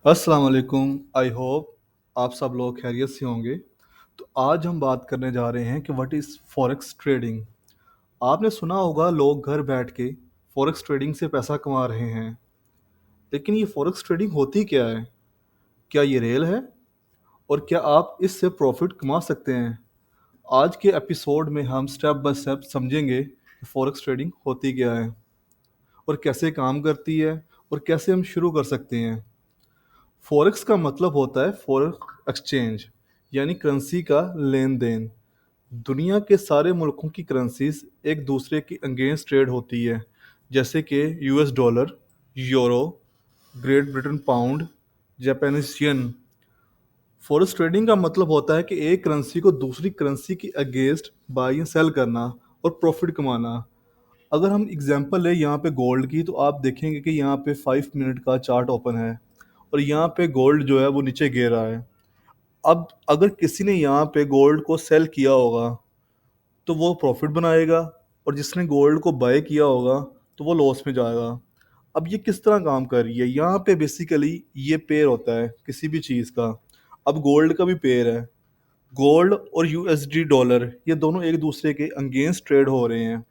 अस्सलाम वालेकुम। I hope आप सब लोग खैरियत से होंगे। तो आज हम बात करने जा रहे हैं कि व्हाट इज़ फॉरेक्स ट्रेडिंग। आपने सुना होगा लोग घर बैठ के फॉरेक्स ट्रेडिंग से पैसा कमा रहे हैं, लेकिन ये फॉरेक्स ट्रेडिंग होती क्या है? क्या ये रियल है? और क्या आप इससे प्रॉफिट कमा सकते हैं? आज के एपिसोड में हम स्टेप बाय स्टेप समझेंगे कि फॉरेक्स ट्रेडिंग होती क्या है और कैसे काम करती है और कैसे हम शुरू कर सकते हैं। फॉरेक्स का मतलब होता है फॉरेक्स एक्सचेंज, यानी करेंसी का लेन देन। दुनिया के सारे मुल्कों की करेंसीज एक दूसरे की अगेंस्ट ट्रेड होती है, जैसे कि US dollar, euro, great Britain pound, Japanese yen. Forex trading का मतलब होता है कि एक करेंसी को दूसरी करेंसी की अगेंस्ट बाई एंड सेल करना और प्रॉफिट कमाना। अगर हम एग्जांपल लें यहाँ पे गोल्ड की, तो आप देखेंगे कि यहाँ पे 5 मिनट का चार्ट ओपन है और यहाँ पे गोल्ड जो है वो नीचे गिर रहा है। अब अगर किसी ने यहाँ पे गोल्ड को सेल किया होगा तो वो प्रॉफिट बनाएगा, और जिसने गोल्ड को बाय किया होगा तो वो लॉस में जाएगा। अब ये किस तरह काम कर रही है? यहाँ पे बेसिकली ये पेयर होता है किसी भी चीज़ का। अब गोल्ड का भी पेयर है। गोल्ड और यूएसडी डॉलर ये दोनों एक दूसरे के अगेंस्ट ट्रेड हो रहे हैं।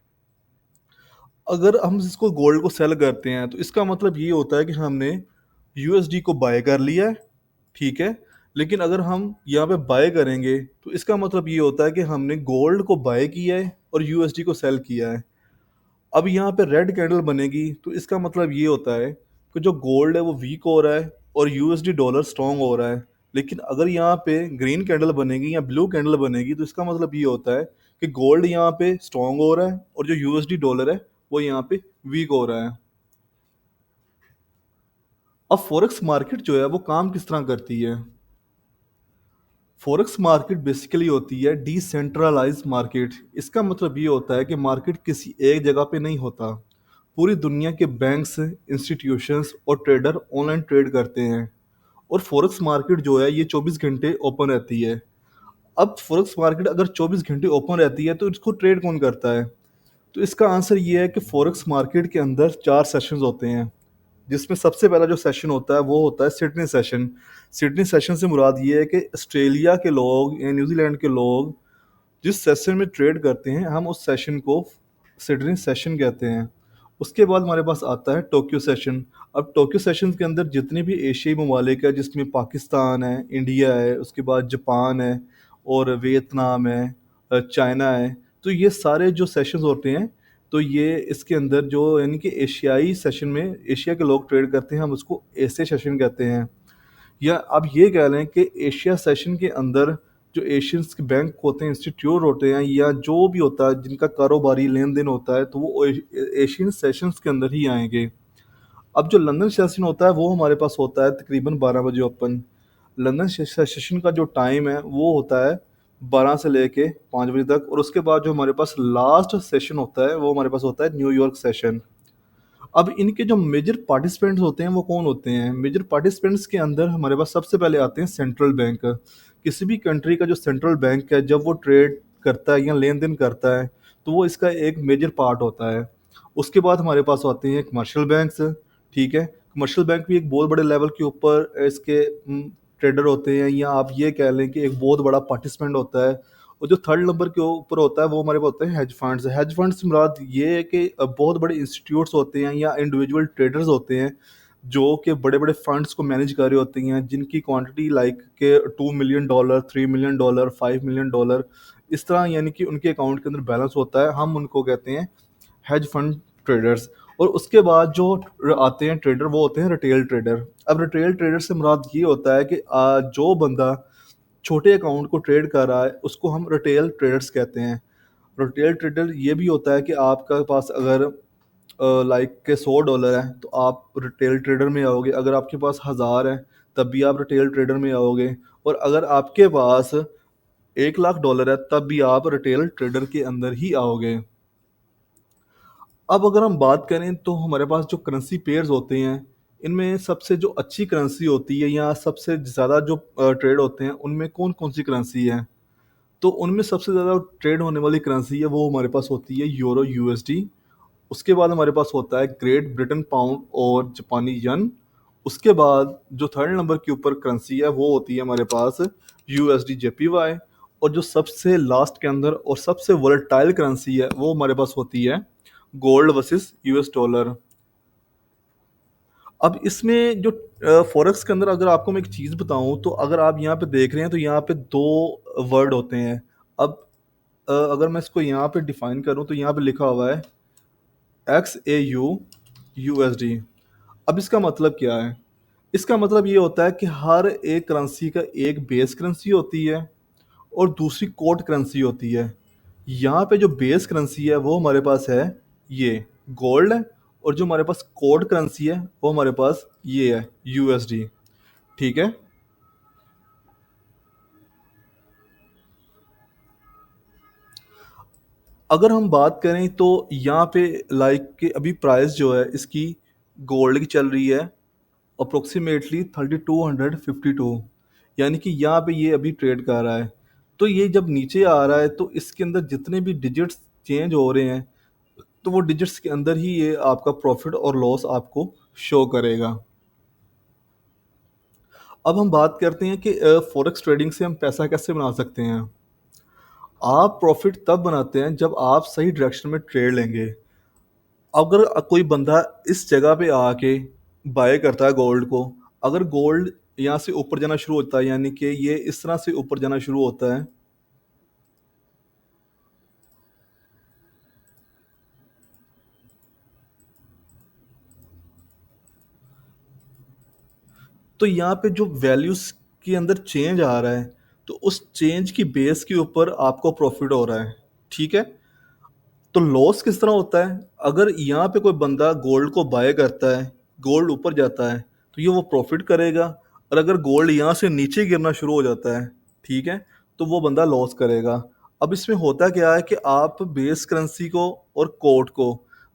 अगर हम इसको गोल्ड को सेल करते हैं तो इसका मतलब ये होता है कि हमने यूएसडी को बाय कर लिया है, ठीक है। लेकिन अगर हम यहाँ पे बाय करेंगे तो इसका मतलब ये होता है कि हमने गोल्ड को बाय किया है और यूएसडी को सेल किया है। अब यहाँ पे रेड कैंडल बनेगी तो इसका मतलब ये होता है कि जो गोल्ड है वो वीक हो रहा है और यूएसडी डॉलर स्ट्रांग हो रहा है। लेकिन अगर यहाँ पे ग्रीन कैंडल बनेगी या ब्लू कैंडल बनेगी तो इसका मतलब ये होता है कि गोल्ड यहाँ पे स्ट्रांग हो रहा है और जो यूएसडी डॉलर है वो यहाँ पे वीक हो रहा है। अब फॉरेक्स मार्केट जो है वो काम किस तरह करती है? फॉरेक्स मार्केट बेसिकली होती है डिसेंट्रलाइज्ड मार्केट। इसका मतलब ये होता है कि मार्केट किसी एक जगह पे नहीं होता। पूरी दुनिया के बैंक्स, इंस्टीट्यूशंस और ट्रेडर ऑनलाइन ट्रेड करते हैं। और फॉरेक्स मार्केट जो है ये 24 घंटे ओपन रहती है। अब फॉरेक्स मार्केट अगर 24 घंटे ओपन रहती है तो इसको ट्रेड कौन करता है? तो इसका आंसर ये है कि फॉरेक्स मार्केट के अंदर 4 सेशंस होते हैं, जिसमें सबसे पहला जो सेशन होता है वो होता है सिडनी सेशन। सिडनी सेशन से मुराद ये है कि ऑस्ट्रेलिया के लोग या न्यूजीलैंड के लोग जिस सेशन में ट्रेड करते हैं हम उस सेशन को सिडनी सेशन कहते हैं। उसके बाद हमारे पास आता है टोक्यो सेशन। अब टोक्यो सेशन के अंदर जितने भी एशियाई ममालिक है, जिसमें पाकिस्तान है, इंडिया है, उसके बाद जापान है और वियतनाम है, चाइना है, तो ये सारे जो सेशंस होते हैं, तो ये इसके अंदर जो यानी कि एशियाई सेशन में एशिया के लोग ट्रेड करते हैं, हम उसको एशिया सेशन कहते हैं। या आप ये कह लें कि एशिया सेशन के अंदर जो एशियंस के बैंक होते हैं, इंस्टीट्यूट होते हैं, या जो भी होता है जिनका कारोबारी लेन देन होता है, तो वो एशियन सेशंस के अंदर ही आएंगे। अब जो लंदन सेशन होता है वो हमारे पास होता है तकरीबन 12 बजे ओपन। लंदन सेशन का जो टाइम है वो होता है 12 से लेके 5 बजे तक। और उसके बाद जो हमारे पास लास्ट सेशन होता है वो हमारे पास होता है न्यूयॉर्क सेशन। अब इनके जो मेजर पार्टिसिपेंट्स होते हैं वो कौन होते हैं? मेजर पार्टिसिपेंट्स के अंदर हमारे पास सबसे पहले आते हैं सेंट्रल बैंक। किसी भी कंट्री का जो सेंट्रल बैंक है जब वो ट्रेड करता है या लेन देन करता है तो वो इसका एक मेजर पार्ट होता है। उसके बाद हमारे पास आते हैं कमर्शियल बैंक्स, ठीक है। कमर्शियल बैंक भी एक बहुत बड़े लेवल के ऊपर इसके ट्रेडर होते हैं, या आप ये कह लें कि एक बहुत बड़ा पार्टिसिपेंट होता है। और जो थर्ड नंबर के ऊपर होता है वो हमारे पास होते हैं हेज फंड्स। हेज फंड्स से मुराद ये है कि बहुत बड़े इंस्टीट्यूट्स होते हैं या इंडिविजुअल ट्रेडर्स होते हैं जो कि बड़े बड़े फंड्स को मैनेज कर रहे होते हैं, जिनकी क्वांटिटी लाइक के $2 मिलियन, $3 मिलियन, $5 मिलियन, इस तरह, यानी कि उनके अकाउंट के अंदर बैलेंस होता है। हम उनको कहते हैं हेज फंड ट्रेडर्स। और उसके बाद जो आते हैं ट्रेडर वो होते हैं रिटेल ट्रेडर। अब रिटेल ट्रेडर से मुराद ये होता है कि जो बंदा छोटे अकाउंट को ट्रेड कर रहा है उसको हम रिटेल ट्रेडर्स कहते हैं। रिटेल ट्रेडर ये भी होता है कि आपका पास अगर लाइक के $100 है तो आप रिटेल ट्रेडर में आओगे। अगर आपके पास 1000 है तब भी आप रिटेल ट्रेडर में आओगे। और अगर आपके पास $1 लाख है तब भी आप रिटेल ट्रेडर के अंदर ही आओगे। अब अगर हम बात करें तो हमारे पास जो करेंसी पेयर्स होते हैं इनमें सबसे जो अच्छी करेंसी होती है या सबसे ज़्यादा जो ट्रेड होते हैं उनमें कौन कौन सी करेंसी है? तो उनमें सबसे ज़्यादा ट्रेड होने वाली करेंसी है वो हमारे पास होती है यूरो यूएसडी। उसके बाद हमारे पास होता है ग्रेट ब्रिटेन पाउंड और जापानी यन। उसके बाद जो थर्ड नंबर के ऊपर करेंसी है वो होती है हमारे पास यूएसडी जेपीवाई। और जो सबसे लास्ट के अंदर और सबसे वोलेटाइल करेंसी है वो हमारे पास होती है गोल्ड वर्सेस यूएस डॉलर। अब इसमें जो फॉरेक्स के अंदर अगर आपको मैं एक चीज़ बताऊं, तो अगर आप यहाँ पे देख रहे हैं तो यहाँ पे दो वर्ड होते हैं। अब अगर मैं इसको यहाँ पे डिफाइन करूं तो यहाँ पे लिखा हुआ है XAU USD। अब इसका मतलब क्या है? इसका मतलब ये होता है कि हर एक करेंसी का एक बेस करेंसी होती है और दूसरी कोड करेंसी होती है। यहाँ पे जो बेस करेंसी है वो हमारे पास है ये गोल्ड है, और जो हमारे पास कोड करेंसी है वो हमारे पास ये है यूएसडी। ठीक है। अगर हम बात करें तो यहाँ पे लाइक कि अभी प्राइस जो है इसकी गोल्ड की चल रही है अप्रोक्सीमेटली 3252, यानी कि यहाँ पे ये अभी ट्रेड कर रहा है। तो ये जब नीचे आ रहा है तो इसके अंदर जितने भी डिजिट्स चेंज हो रहे हैं, तो वो डिजिट्स के अंदर ही ये आपका प्रॉफिट और लॉस आपको शो करेगा। अब हम बात करते हैं कि फॉरेक्स ट्रेडिंग से हम पैसा कैसे बना सकते हैं। आप प्रॉफिट तब बनाते हैं जब आप सही डायरेक्शन में ट्रेड लेंगे। अगर कोई बंदा इस जगह पे आके बाय करता है गोल्ड को, अगर गोल्ड यहाँ से ऊपर जाना शुरू होता है, यानी कि ये इस तरह से ऊपर जाना शुरू होता है, तो यहाँ पे जो वैल्यूज के अंदर चेंज आ रहा है, तो उस चेंज की बेस के ऊपर आपको प्रॉफिट हो रहा है। ठीक है। तो लॉस किस तरह होता है? अगर यहाँ पे कोई बंदा गोल्ड को बाय करता है, गोल्ड ऊपर जाता है, तो ये वो प्रॉफिट करेगा। और अगर गोल्ड यहाँ से नीचे गिरना शुरू हो जाता है, ठीक है, तो वो बंदा लॉस करेगा। अब इसमें होता क्या है कि आप बेस करेंसी को और कोड को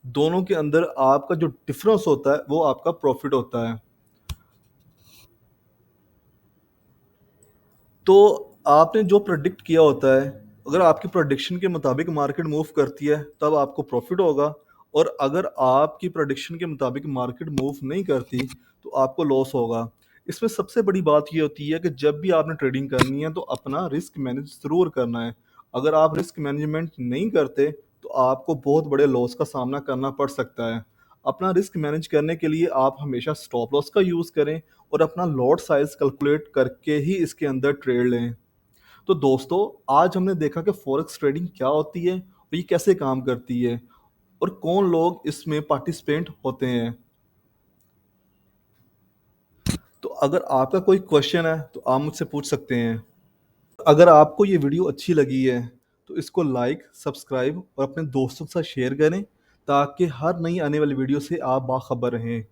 दोनों के अंदर आपका जो डिफरेंस होता है वो आपका प्रॉफिट होता है। तो आपने जो प्रेडिक्ट किया होता है, अगर आपकी प्रेडिक्शन के मुताबिक मार्केट मूव करती है तब आपको प्रॉफिट होगा। और अगर आपकी प्रेडिक्शन के मुताबिक मार्केट मूव नहीं करती तो आपको लॉस होगा। इसमें सबसे बड़ी बात ये होती है कि जब भी आपने ट्रेडिंग करनी है तो अपना रिस्क मैनेज ज़रूर करना है। अगर आप रिस्क मैनेजमेंट नहीं करते तो आपको बहुत बड़े लॉस का सामना करना पड़ सकता है। अपना रिस्क मैनेज करने के लिए आप हमेशा स्टॉप लॉस का यूज़ करें और अपना लॉट साइज कैलकुलेट करके ही इसके अंदर ट्रेड लें। तो दोस्तों, आज हमने देखा कि फॉरेक्स ट्रेडिंग क्या होती है और ये कैसे काम करती है और कौन लोग इसमें पार्टिसिपेंट होते हैं। तो अगर आपका कोई क्वेश्चन है तो आप मुझसे पूछ सकते हैं। अगर आपको ये वीडियो अच्छी लगी है तो इसको लाइक, सब्सक्राइब और अपने दोस्तों के साथ शेयर करें, ताकि हर नई आने वाली वीडियो से आप बाखबर रहें।